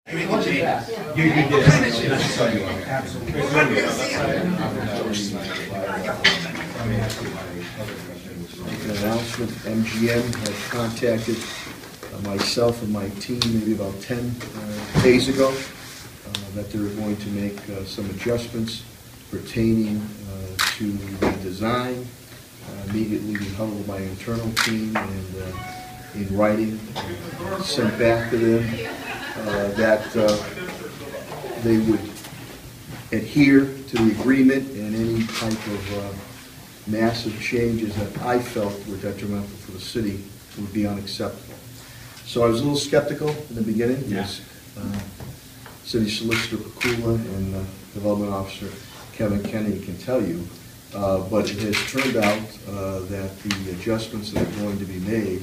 You did. I saw you on it. Absolutely. An announcement, MGM had contacted myself and my team maybe about 10 days ago that they were going to make some adjustments pertaining to the design. Immediately we huddled my internal team and in writing sent back to them that they would adhere to the agreement, and any type of massive changes that I felt were detrimental for the city would be unacceptable. So I was a little skeptical in the beginning. Yes. City Solicitor Pakula and Development Officer Kevin Kennedy can tell you, but it has turned out that the adjustments that are going to be made,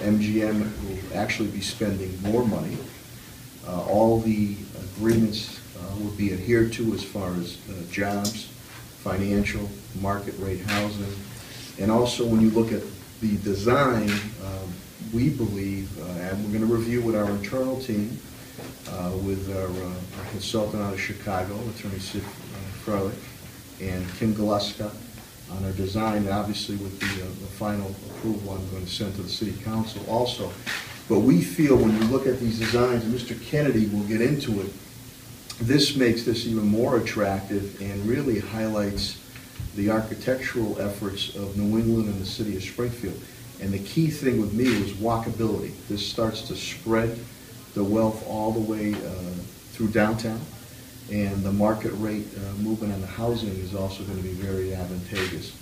MGM will actually be spending more money. All the agreements will be adhered to as far as jobs, financial, market rate housing, and also when you look at the design, we believe, and we're going to review with our internal team, with our consultant out of Chicago, Attorney Sid Froelich, and Kim Galeska on our design, and obviously with the final approval I'm going to send to the City Council also. But we feel when you look at these designs, and Mr. Kennedy will get into it, this makes this even more attractive and really highlights the architectural efforts of New England and the City of Springfield. And the key thing with me was walkability. This starts to spread the wealth all the way through downtown, and the market rate movement on the housing is also going to be very advantageous.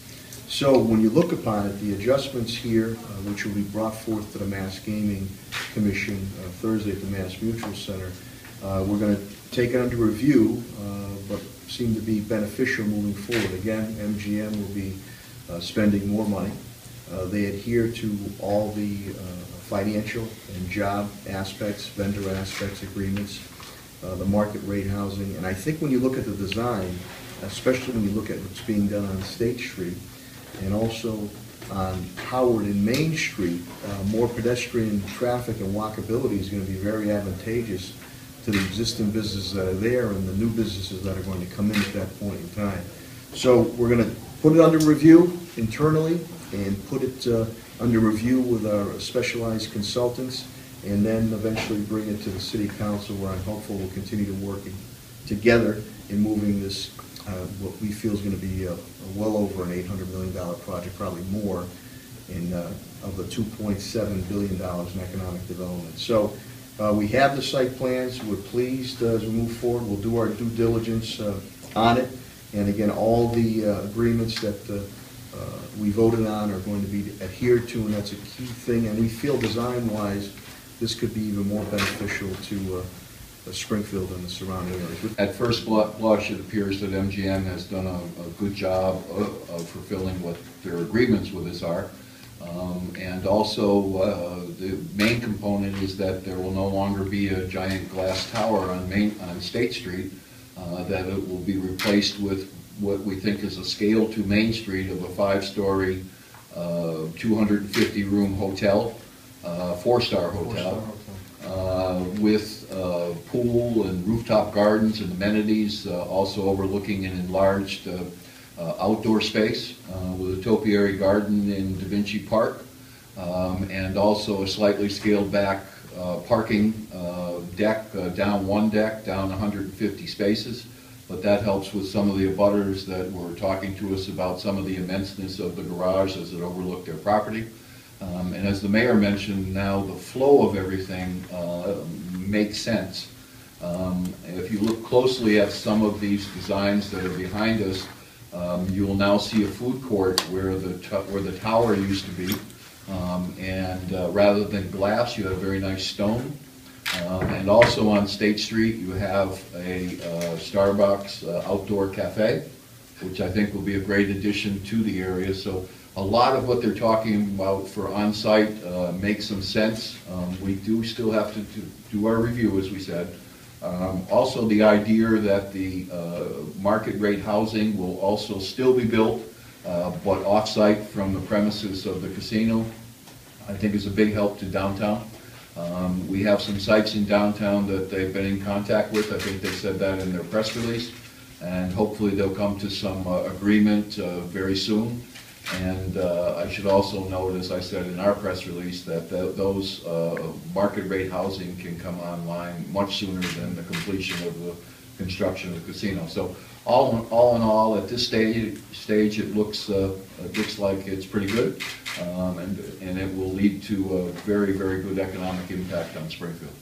So when you look upon it, the adjustments here, which will be brought forth to the Mass Gaming Commission Thursday at the Mass Mutual Center, we're going to take it under review, but seem to be beneficial moving forward. Again, MGM will be spending more money. They adhere to all the financial and job aspects, vendor aspects, agreements, the market rate housing. And I think when you look at the design, especially when you look at what's being done on State Street and also on Howard and Main Street, more pedestrian traffic and walkability is going to be very advantageous to the existing businesses that are there and the new businesses that are going to come in at that point in time. So we're going to put it under review internally and put it under review with our specialized consultants, and then eventually bring it to the City Council, where I'm hopeful we'll continue to work together in moving this, what we feel is going to be well over an $800 million project, probably more, of the $2.7 billion in economic development. So we have the site plans. We're pleased as we move forward. We'll do our due diligence on it. And again, all the agreements that we voted on are going to be adhered to, and that's a key thing. And we feel design-wise, this could be even more beneficial to Springfield and the surrounding areas. At first blush, it appears that MGM has done a good job of fulfilling what their agreements with us are. And also, the main component is that there will no longer be a giant glass tower on State Street, that it will be replaced with what we think is a scale to Main Street of a 5-story, 250-room hotel, 4-star hotel, with pool and rooftop gardens and amenities, also overlooking an enlarged outdoor space with a topiary garden in Da Vinci Park, and also a slightly scaled back parking deck, down 150 spaces. But that helps with some of the abutters that were talking to us about some of the immenseness of the garage as it overlooked their property. And as the mayor mentioned, now the flow of everything makes sense. If you look closely at some of these designs that are behind us, you will now see a food court where the tower used to be, and rather than glass, you have very nice stone. And also on State Street, you have a Starbucks outdoor cafe, which I think will be a great addition to the area. So a lot of what they're talking about for on-site makes some sense. We do still have to do our review, as we said. Also, the idea that the market rate housing will also still be built, but off-site from the premises of the casino, I think is a big help to downtown. We have some sites in downtown that they've been in contact with. I think they said that in their press release. And hopefully they'll come to some agreement very soon. And I should also note, as I said in our press release, that those market rate housing can come online much sooner than the completion of the construction of the casino. So all in all, at this stage it looks like it's pretty good, and it will lead to a very, very good economic impact on Springfield.